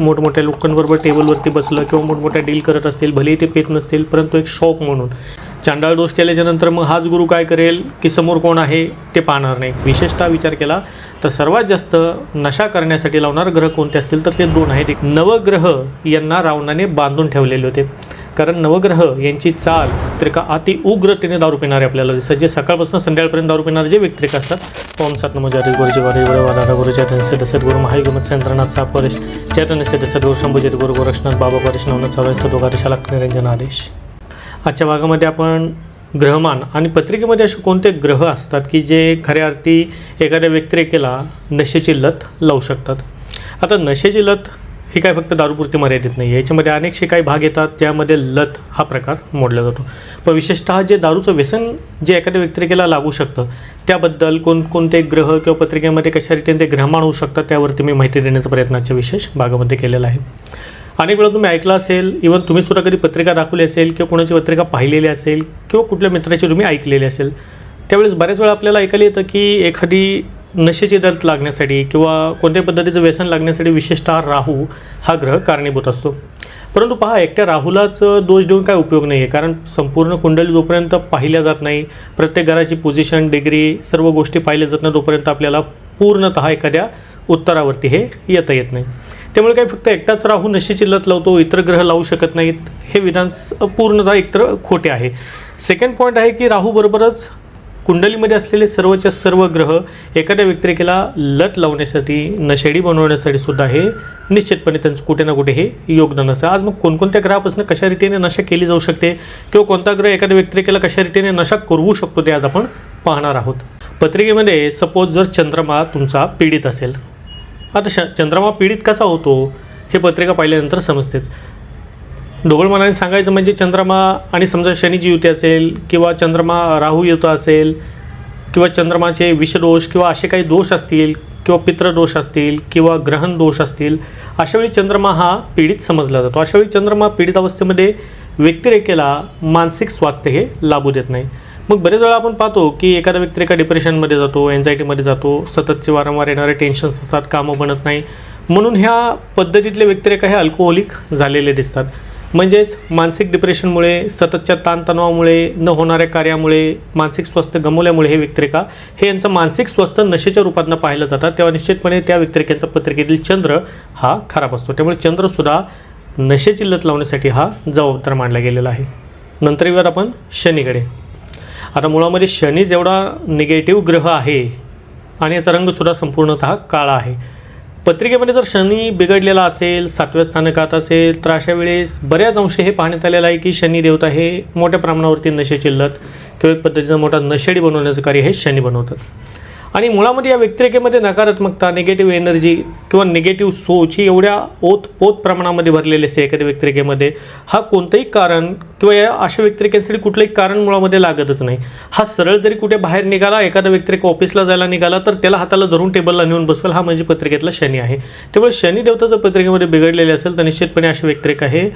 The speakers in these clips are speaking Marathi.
मोठमोठ्या लोकांबरोबर टेबलवरती बसलं किंवा मोठमोठ्या डील करत असतील, भलेही ते पेत नसतील, परंतु एक शौक म्हणून चांडाळ दोष केल्याच्या नंतर मग हाच गुरु काय करेल की समोर कोण आहे ते पाहणार नाही. विशेषतः विचार केला तर सर्वात जास्त नशा करण्यासाठी लावणार ग्रह कोणते असतील तर ते दोन आहेत. एक नवग्रह यांना रावणाने बांधून ठेवलेले होते, कारण नवग्रह यांची चाल तर का अति उग्रतेने दारू पिणारे आपल्याला दिसतात. जे सकाळपासून संध्याकाळपर्यंत दारू पिणारे जे व्यक्तिरेख असतात. ओम सात नमोजारी गुरुजी वारी वादा गुरुच्या धनसे सद्गुरु महायुगमत संत्रनाथ सापरेश चैतन्य सद्गुरु शंभूजित गुरु गोरक्षनाथ बाबा परेश नवनाथ सावळे सदोगारेशाला निरंजन आदेश. आजच्या भागामध्ये आपण ग्रहमान आणि पत्रिकेमध्ये असे कोणते ग्रह असतात की जे खऱ्या अर्थी एखाद्या व्यक्तिरेखेला नशेची लत लावू शकतात. आता नशेची लत ही काय फक्त दारूपुरती मर्यादित नाही आहे, याच्यामध्ये अनेकसे काही भाग येतात ज्यामध्ये लत हा प्रकार मोडला जातो. पण विशेषतः जे दारूचं व्यसन जे एखाद्या व्यक्तिरेखेला लागू शकतं त्याबद्दल कोणकोणते ग्रह किंवा पत्रिकेमध्ये कशा रीतीने ते ग्रहमान होऊ शकतात त्यावरती मी माहिती देण्याचा प्रयत्नाच्या विशेष भागामध्ये केलेला आहे. अनेक वेळा तुम्ही ऐकलं असेल, इव्हन तुम्ही सुद्धा कधी पत्रिका दाखवली असेल किंवा कोणाची पत्रिका पाहिलेली असेल किंवा कुठल्या मित्राची तुम्ही ऐकलेली असेल, त्यावेळेस बऱ्याच वेळा आपल्याला ऐकायला येतं की एखादी नशेची लत लागण्यासाठी किंवा कोणत्याही पद्धतीचं व्यसन लागण्यासाठी विशेषतः राहू हा ग्रह कारणीभूत असतो. परंतु पहा, एकट्या राहूलाच दोष देऊन काय उपयोग नाही आहे, कारण संपूर्ण कुंडली जोपर्यंत पाहिल्या जात नाही, प्रत्येक घराची पोझिशन डिग्री सर्व गोष्टी पाहिल्या जात नाही तोपर्यंत आपल्याला पूर्णतः एखाद्या उत्तरावरती हे येता येत नाही. त्यामुळे काही फक्त एकटाच राहू नशेची लत लावतो, इतर ग्रह लावू शकत नाहीत, हे विधान पूर्णतः एकतर खोटे आहे. सेकंड पॉईंट आहे की राहूबरोबरच कुंडलीमध्ये असलेले सर्वच्या सर्व ग्रह एखाद्या व्यक्तिरेखेला लत लावण्यासाठी नशेडी बनवण्यासाठी सुद्धा हे निश्चितपणे त्यांचं कुठे ना कुठे हे योगदान असतं. आज मग कोणकोणत्या ग्रहापासून कशा रीतीने नशा केली जाऊ शकते किंवा कोणता ग्रह एखाद्या व्यक्तिरेखेला कशा रीतीने नशा करवू शकतो ते आज आपण पाहणार आहोत. पत्रिकेमध्ये सपोज जर चंद्रमा तुमचा पीडित असेल, आता चंद्रमा पीडित कसा होतो हे पत्रिका पाहिल्यानंतर समजतेच. ढोबळ मनाने सांगायचं म्हणजे चंद्रमा आणि समजा शनीची युती असेल किंवा चंद्रमा राहू युती असेल किंवा चंद्रमाचे विषदोष किंवा असे काही दोष असतील किंवा पितृदोष असतील किंवा ग्रहण दोष असतील, अशावेळी चंद्रमा हा पीडित समजला जातो. अशावेळी चंद्रमा पीडित अवस्थेमध्ये व्यक्तिरेखेला मानसिक स्वास्थ्य हे लाभू देत नाही. मग बरेच वेळा आपण पाहतो की एखादा व्यक्तिरेखा डिप्रेशनमध्ये जातो, एन्झायटीमध्ये जातो, सततचे वारंवार येणारे टेन्शन्स असतात, कामं बनत नाही, म्हणून ह्या पद्धतीतले व्यक्तिरेखा हे अल्कोहोलिक झालेले दिसतात. म्हणजेच मानसिक डिप्रेशनमुळे, सततच्या ताणतणावामुळे, न होणाऱ्या कार्यामुळे, मानसिक स्वास्थ्य गमावल्यामुळे हे व्यक्तिरेखा हे यांचं मानसिक स्वास्थ्य नशेच्या रूपातनं पाहिलं जातात. तेव्हा निश्चितपणे त्या व्यक्तिरेख्यांचा पत्रिकेतील चंद्र हा खराब असतो. त्यामुळे चंद्रसुद्धा नशेची लत लावण्यासाठी हा जबाबदार मानला गेलेला आहे. नंतर येऊयात आपण शनीकडे. आता मुळामध्ये शनी जेवढा निगेटिव्ह ग्रह आहे आणि याचा रंगसुद्धा संपूर्णतः काळा आहे. पत्रिकेमध्ये जर शनी बिघडलेला असेल, 7व्या स्थानकात असेल, तर अशा वेळेस बऱ्याच अंशी हे पाहण्यात आलेलं आहे की शनी देवता हे मोठ्या प्रमाणावरती नशेची लत किंवा एक पद्धतीचा मोठा नशेडी बनवण्याचं कार्य हे शनी बनवतात. आणि मुळामध्ये या व्यक्तिरेखेमध्ये नकारात्मकता, निगेटिव्ह एनर्जी किंवा निगेटिव्ह सोच ही एवढ्या ओतपोत प्रमाणामध्ये भरलेले असते एखाद्या व्यक्तिरेखेमध्ये, हा कोणतंही कारण किंवा या अशा व्यक्तिरेखेसाठी कुठलंही कारण मुळामध्ये लागतच नाही. हा सरळ जरी कुठे बाहेर निघाला, एखादा व्यक्तिरेख ऑफिसला जायला निघाला तर त्याला हाताला धरून टेबलला नेऊन बसवेल, हा म्हणजे पत्रिकेतला शनी आहे. त्यामुळे शनी देवता जर पत्रिकेमध्ये बिघडलेले असेल तर निश्चितपणे अशा व्यक्तिरेखा हे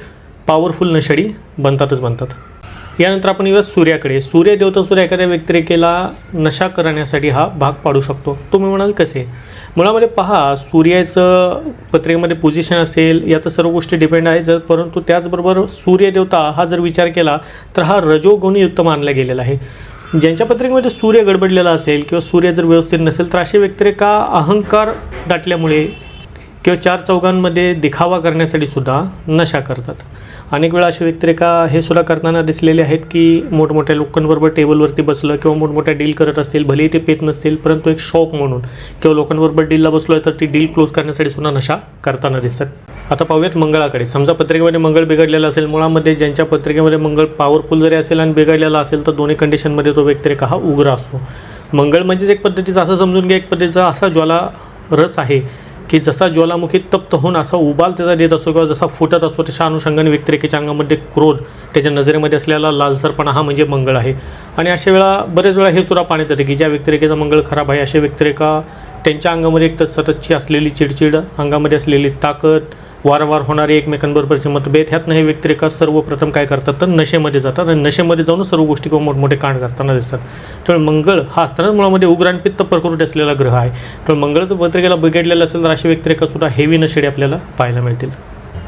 पॉवरफुल नशेडी बनतात. यानंतर आपण येऊया सूर्याकडे. सूर्य देवतासुद्धा एखाद्या व्यक्तिरेखेला नशा करण्यासाठी हा भाग पाडू शकतो. तुम्ही म्हणाल कसे? मुळामध्ये पहा, सूर्याचं पत्रिकेमध्ये पोझिशन असेल यात सर्व गोष्टी डिपेंड आहे, परंतु त्याचबरोबर सूर्यदेवता हा जर विचार केला तर हा रजोगुणयुक्त मानला गेलेला आहे. ज्यांच्या पत्रिकेमध्ये सूर्य गडबडलेला असेल किंवा सूर्य जर व्यवस्थित नसेल तर असे व्यक्तिरेखा अहंकार दाटल्यामुळे किंवा चार चौघांमध्ये दिखावा करण्यासाठी सुद्धा नशा करतात. अनेक वेळा असे व्यक्तिरेखा हे सुद्धा करताना दिसलेले आहेत की मोठमोठ्या लोकांबरोबर टेबलवरती बसलं किंवा मोठमोठ्या डील करत असतील, भलेही ते पेत नसतील, परंतु एक शौक म्हणून किंवा लोकांबरोबर डीलला बसलो आहे तर ती डील क्लोज करण्यासाठी सुद्धा नशा करताना दिसतात. आता पाहूयात मंगळाकडे. समजा पत्रिकेमध्ये मंगळ बिघडलेला असेल, मुळामध्ये ज्यांच्या पत्रिकेमध्ये मंगळ पॉवरफुल जरी असेल आणि बिघडलेला असेल तर दोन्ही कंडिशनमध्ये तो व्यक्तिरेखा हा उग्र असतो. मंगळ म्हणजेच एक पद्धतीचा असं समजून घ्या, एक पद्धतीचा असा ज्वाला रस आहे की जसा ज्वालामुखी तप्त होऊन असा उबाल त्याचा देत असतो किंवा जसा फुटत असतो, तशा अनुषंगाने व्यक्तिरेखेच्या अंगामध्ये क्रोध, त्याच्या नजरेमध्ये असलेला लालसरपणा हा म्हणजे मंगळ आहे. आणि अशा वेळा बरेच वेळा हे सुद्धा पाहण्यात येते की ज्या व्यक्तिरेखेचा मंगळ खराब आहे अशा व्यक्तिरेखा त्यांच्या अंगामध्ये एक तर सततची असलेली चिडचिड, अंगामध्ये असलेली ताकद, वारंवार होणारे एकमेकांबरोबरचे मतभेद, ह्यातनं हे व्यक्तिरेखा सर्वप्रथम काय करतात तर नशेमध्ये जातात आणि नशेमध्ये जाऊन सर्व गोष्टी किंवा मोठमोठे कांड करताना दिसतात. त्यामुळे मंगळ हा असताना मुळामध्ये उग्र आणि पित्त प्रकृती असलेला ग्रह आहे. तर मंगळचं पत्रिकेला बिघडलेलं असेल तर अशी व्यक्तिरेखासुद्धा हेवी नशेडे आपल्याला पाहायला मिळतील.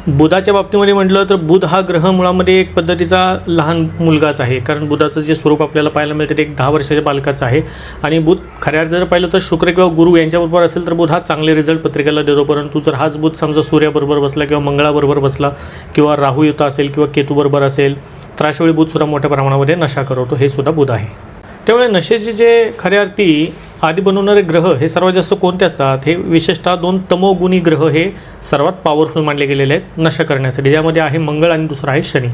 बुधाच्या बाबतीमध्ये म्हटलं तर बुध हा ग्रह मुळामध्ये एक पद्धतीचा लहान मुलगाच आहे, कारण बुधाचं जे स्वरूप आपल्याला पाहायला मिळते ते एक 10 वर्षाच्या बालकाचं आहे. आणि बुध खऱ्या अर्थात जर पाहिलं तर शुक्र किंवा गुरु यांच्याबरोबर असेल तर बुध हा चांगले रिझल्ट पत्रिकेला देतो. परंतु जर हाच बुध समजा सूर्याबरोबर बसला किंवा मंगळाबरोबर बसला किंवा राहू युत असेल किंवा केतूबरोबर असेल तर अशावेळी बुधसुद्धा मोठ्या प्रमाणामध्ये नशा करवतो, हे सुद्धा बुध आहे. त्यामुळे नशेचे जे खऱ्या अर्थी आधी बनवणारे ग्रह हे सर्वात जास्त कोणते असतात, हे विशेषतः 2 तमोगुणी ग्रह हे सर्वात पॉवरफुल मानले गेलेले आहेत नशा करण्यासाठी. ज्यामध्ये आहे मंगळ आणि दुसरा आहे शनी.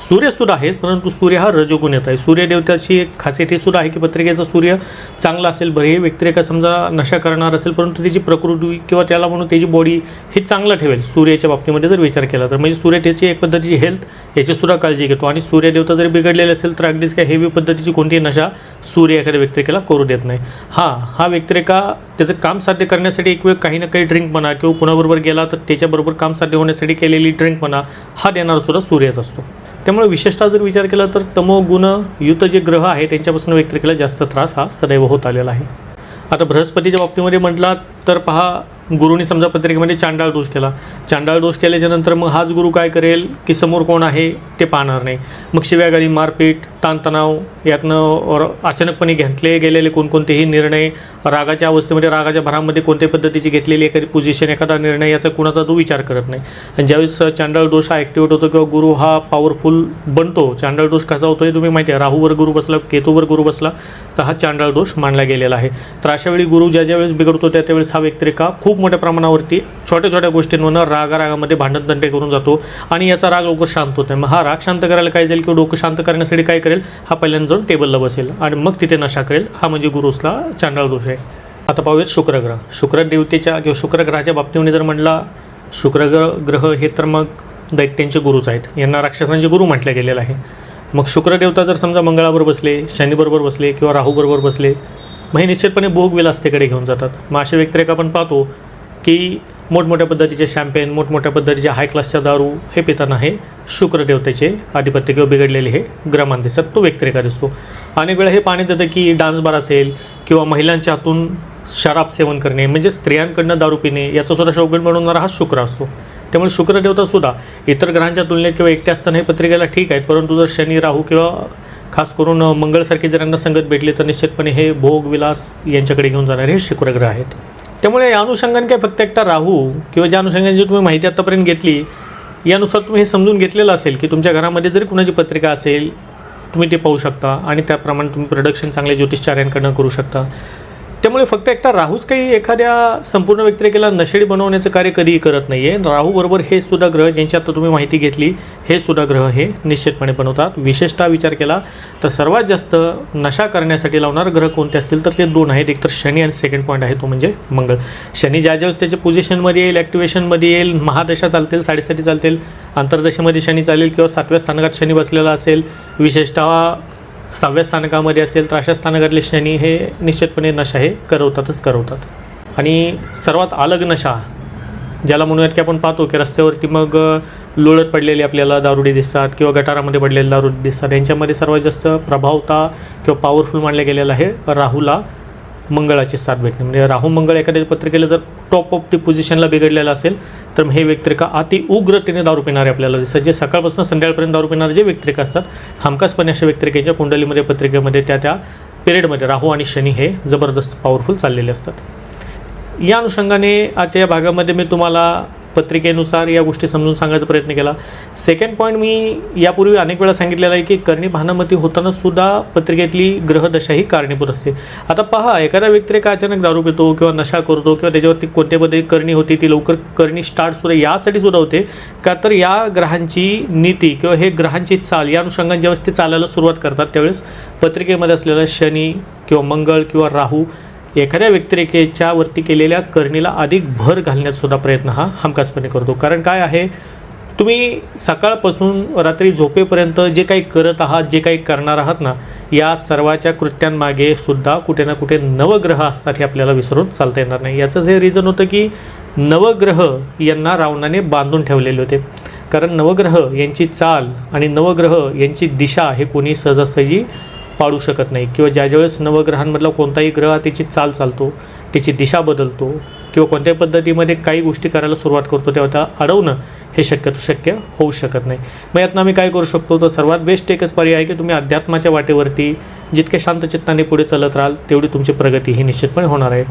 सूर्यसुद्धा आहेत, परंतु सूर्य हा रजोगुण येत आहे. सूर्यदेवताची एक खासियत ही सुद्धा आहे की पत्रिकेचा सूर्य चांगला असेल, बरे व्यक्तिरेखा समजा नशा करणार असेल परंतु त्याची प्रकृती किंवा त्याला म्हणून त्याची बॉडी हे चांगलं ठेवेल सूर्याच्या बाबतीमध्ये जर विचार केला तर. म्हणजे सूर्य त्याची एक पद्धतीची हेल्थ याचीसुद्धा काळजी घेतो. आणि सूर्यदेवता जरी बिघडलेली असेल तर अगदीच काही हेवी पद्धतीची कोणतीही नशा सूर्य एखाद्या व्यक्तिरेखेला करू देत नाही. हा व्यक्तिरेखा त्याचं काम साध्य करण्यासाठी एक वेळ काही ना काही ड्रिंक म्हणा किंवा कुणाबरोबर गेला तर त्याच्याबरोबर काम साध्य होण्यासाठी केलेली ड्रिंक म्हणा हा देणारा सुद्धा सूर्यच असतो. त्यामुळे विशेषतः जर विचार केला तर तमोगुण युक्त जे ग्रह आहे त्यांच्यापासून व्यक्तिरेखेला जास्त त्रास हा सदैव होत आलेला आहे. आता बृहस्पतीच्या बाबतीमध्ये म्हटला तर पहा, गुरुनी समजा पत्रिकेमध्ये चांडाळ दोष केला. चांडाळ दोष केल्याच्या नंतर मग हाच गुरु काय करेल की समोर कोण आहे ते पाहणार नाही. मग शिव्यागाळी, मारपीट, ताणतणाव यातनं अचानकपणे घेतले गेलेले कोणकोणतेही निर्णय, रागाच्या अवस्थेमध्ये रागाच्या भरामध्ये कोणत्याही पद्धतीची घेतलेली एखादी पोझिशन, एखादा निर्णय याचा कुणाचा तो विचार करत नाही. आणि ज्यावेळेस चांडाळ दोष हा ॲक्टिवेट होतो किंवा गुरु हा पॉवरफुल बनतो, चांडाळ दोष कसा होतो हे तुम्ही माहिती आहे. राहूवर गुरु बसला, केतूवर गुरु बसला तर हा चांडाळ दोष मानला गेलेला आहे. तर अशावेळी गुरु ज्यावेळेस बिघडतो त्यावेळेस हा व्यक्तिरेखा खूप मोठ्या प्रमाणावरती छोट्या छोट्या गोष्टींवरून रागामध्ये भांडणतंटे करून जातो आणि याचा राग लवकर शांत होत नाही. मग हा राग शांत करायला काय जाईल किंवा डोकं शांत करण्यासाठी काय करेल, हा पहिल्यांदा जाऊन टेबलला बसेल आणि मग तिथे नशा करेल. हा म्हणजे गुरुसला चांडाळ दोष आहे. आता पाहूयात शुक्रग्रह. शुक्र देवतेच्या किंवा शुक्रग्रहाच्या बाबतीमध्ये जर म्हटला, शुक्रग्रह हे तर मग दैत्यांचे गुरुच आहेत, यांना राक्षसांचे गुरु म्हटलं गेलेलं आहे. मग शुक्रदेवता जर समजा मंगळाबरोबर बसले, शनीबरोबर बसले किंवा राहूबरोबर बसले मग हे निश्चितपणे भोगविलासतेकडे घेऊन जातात. मग अशा व्यक्तिरेखा आपण पाहतो की मोठमोठ्या पद्धतीचे शॅम्पेन, मोठमोठ्या पद्धतीच्या हाय क्लासच्या दारू हे पिताना हे शुक्रदेवतेचे आधिपत्य किंवा बिघडलेले हे ग्रहमान दिसतात, तो व्यक्तिरेखा दिसतो. अनेक वेळा हे पाहण्यात येतं की डान्स बार असेल किंवा महिलांच्या हातून शराब सेवन करणे म्हणजे स्त्रियांकडनं दारू पिणे याचासुद्धा शौकीन बनवणारा हा शुक्र असतो. त्यामुळे शुक्रदेवतासुद्धा इतर ग्रहांच्या तुलनेत किंवा एकटे असताना हे पत्रिकेला ठीक आहेत, परंतु जर शनी, राहू किंवा खास करून मंगळसारखी जर यांना संगत भेटली तर निश्चितपणे हे भोगविलास यांच्याकडे घेऊन जाणारे हे शुक्रग्रह आहेत. त्यामुळे या अनुषंगाने काय फक्त एकटा राहू किंवा ज्या अनुषंगाने जी तुम्ही माहिती आतापर्यंत घेतली यानुसार तुम्ही हे समजून घेतलेलं असेल की तुमच्या घरामध्ये जरी कुणाची पत्रिका असेल तुम्ही ते पाहू शकता आणि त्याप्रमाणे तुम्ही प्रोडक्शन चांगले ज्योतिषचार्यांकडनं करू शकता. त्यामुळे फक्त एकटा राहूच काही एखाद्या संपूर्ण व्यक्तिरेखेला नशेडी बनवण्याचं कार्य कधीही करत नाही आहे. राहूबरोबर हे सुद्धा ग्रह ज्यांची आता तुम्ही माहिती घेतली हे सुद्धा ग्रह हे निश्चितपणे बनवतात. विशेषतः विचार केला तर सर्वात जास्त नशा करण्यासाठी लावणारे ग्रह कोणते असतील तर ते 2 आहेत. एक तर शनी आणि सेकंड पॉईंट आहे तो म्हणजे मंगळ. शनी ज्यावेळेस त्याच्या पोझिशनमध्ये येईल, ॲक्टिवेशनमध्ये येईल, महादशा चालतील, 7.5 चालतील, अंतर्दशेमध्ये शनी चालेल किंवा 7व्या स्थानकात शनी बसलेला असेल, विशेषतः 6व्या स्थानकामध्ये असेल तर अशा स्थानकातले शनी हे निश्चितपणे नशा हे करवतात. आणि सर्वात अलग नशा ज्याला म्हणूयात की आपण पाहतो की रस्त्यावरती मग लोळत पडलेले आपल्याला दारुडे दिसतात किंवा गटारामध्ये पडलेले दारुडे दिसतात. यांच्यामध्ये सर्वात जास्त प्रभावता किंवा पॉवरफुल मानलं गेलेलं आहे राहूला मंगळाची साथ भेटणे. म्हणजे राहू मंगळ एखाद्या पत्रिकेला जर टॉप ऑफ दी पोझिशनला बिघडलेला असेल तर हे व्यक्तिरेखा अति उग्रतेने दारू पिणारे आपल्याला दिसतात. जे सकाळपासून संध्याकाळपर्यंत दारू पिणारे जे व्यक्तिरेखा असतात हमखासपणे अशा व्यक्तिरेखेच्या कुंडलीमध्ये पत्रिकेमध्ये त्या पिरियडमध्ये राहू आणि शनी हे जबरदस्त पॉवरफुल चाललेले असतात. या अनुषंगाने आजच्या या भागामध्ये मी तुम्हाला पत्रिकेनुसार या गोष्टी समजून सांगायचा प्रयत्न केला. सेकंड पॉईंट मी यापूर्वी अनेक वेळा सांगितलेला आहे की करणी भानामती होताना सुद्धा पत्रिकेतली ग्रहदशा ही कारणीभूत असते. आता पहा, एखादा व्यक्तिरेखा अचानक दारू पितो किंवा नशा करतो किंवा त्याच्यावरती कोणत्या पद्धती करणी होती ती लवकर करणी स्टार्टसुद्धा यासाठी सुद्धा होते का तर या ग्रहांची नीती किंवा हे ग्रहांची चाल या अनुषंगाने ज्यावेळेस ते चालायला सुरुवात करतात त्यावेळेस पत्रिकेमध्ये असलेला शनी किंवा मंगळ किंवा राहू एखाद्या व्यक्तिरेखेच्या वरती केलेल्या करणीला अधिक भर घालण्याचा प्रयत्न हा हमखासपणे करतो. कारण काय आहे, तुम्ही सकाळपासून रात्री झोपेपर्यंत जे काही करत आहात, जे काही करणार आहात ना, या सर्वाच्या कृत्यांमागे सुद्धा कुठे ना कुठे नवग्रह असतात हे आपल्याला विसरून चालता येणार नाही. याचं जे रिझन होतं की नवग्रह यांना रावणाने बांधून ठेवलेले होते. कारण नवग्रह यांची चाल आणि नवग्रह यांची दिशा हे कोणी सहजासहजी पाळू शकत नाही, किंवा ज्यावेळेस नवग्रहांमधला कोणताही ग्रह त्याची चाल चालतो, त्याची दिशा बदलतो किंवा कोणत्याही पद्धतीमध्ये काही गोष्टी करायला सुरुवात करतो, तेव्हा त्या अडवणं हे शक्य होऊ शकत नाही. मग यातनं आम्ही काय करू शकतो, तर सर्वात बेस्ट एकच पर्याय आहे की तुम्ही अध्यात्माच्या वाटेवरती जितके शांत चित्ताने पुढे चालत राहाल तेवढी तुमची प्रगती ही निश्चितपणे होणार आहे.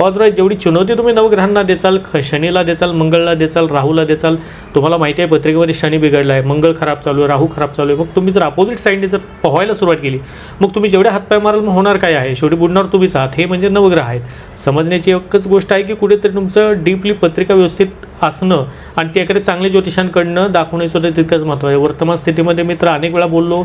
ऑदरवाईज जेवढी चुनवती तुम्ही नवग्रहांना देचाल, शनीला देचाल, मंगळला देचाल, राहूला देचाल, तुम्हाला माहिती आहे पत्रिकेमध्ये शनी बिघडला आहे, मंगळ खराब चालू आहे, राहू खराब चालू आहे, मग तुम्ही जर अपोजिट साईडने जर पोहायला सुरुवात केली, मग तुम्ही जेवढे हातपाय माराल मग होणार काय आहे, शेवटी बुडणार तुम्हीच आहात. हे म्हणजे नवग्रह आहेत. समजण्याची एकच गोष्ट आहे की कुठेतरी तुमचं डीपली पत्रिका व्यवस्थित असणं आणि त्याकडे चांगले ज्योतिषांकडनं दाखवणे सुद्धा तितकंच महत्त्व आहे. वर्तमान स्थितीमध्ये मित्र अनेक वेळा बोललो,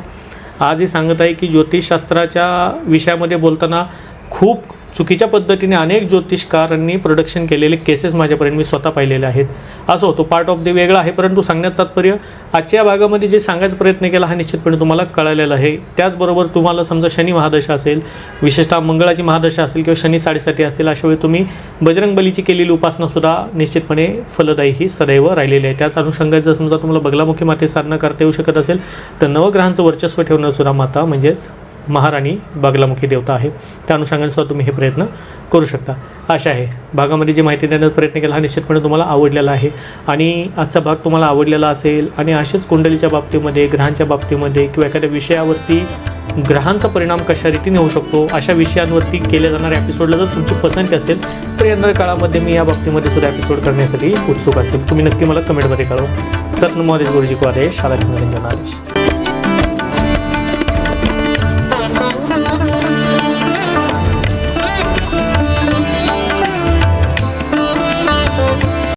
आजही सांगत आहे की ज्योतिषशास्त्राच्या विषयामध्ये बोलताना खूप चुकीच्या पद्धतीने अनेक ज्योतिषकारांनी प्रोडक्शन केलेले केसेस माझ्यापर्यंत मी स्वतः पाहिलेले आहेत. असं होतो, पार्ट ऑफ द वेगळा आहे, परंतु सांगण्यात तात्पर्य आजच्या भागामध्ये जे सांगायचा प्रयत्न केला हा निश्चितपणे तुम्हाला कळालेला आहे. त्याचबरोबर तुम्हाला समजा शनी महादशा असेल, विशेषतः मंगळाची महादशा असेल किंवा शनी 7.5 असेल, अशा वेळी तुम्ही बजरंग बलीची केलेली उपासनासुद्धा निश्चितपणे फलदायी ही सदैव राहिलेली आहे. त्याच अनुषंगात जर समजा तुम्हाला बगलामुखी माते साधना करता येऊ शकत असेल तर नवग्रहांचं वर्चस्व ठेवणारी सुद्धा माता म्हणजेच महाराणी बागलामुखी देवता आहे. त्या अनुषंगाने सुद्धा तुम्ही हे प्रयत्न करू शकता. अशा आहे भागामध्ये जी माहिती देण्याचा प्रयत्न केला हा निश्चितपणे तुम्हाला आवडलेला आहे. आणि आजचा भाग तुम्हाला आवडलेला असेल आणि असेच कुंडलीच्या बाबतीमध्ये, ग्रहांच्या बाबतीमध्ये किंवा एखाद्या विषयावरती ग्रहांचा परिणाम कशा रीतीने होऊ शकतो अशा विषयांवरती केल्या जाणाऱ्या एपिसोडला जर तुमची पसंती असेल तर येणाऱ्या काळामध्ये मी या बाबतीमध्ये सुद्धा एपिसोड करण्यासाठी उत्सुक असेल. तुम्ही नक्की मला कमेंटमध्ये कळवा. सत नमो आदेश गुरुजी को आदेश, आदेश.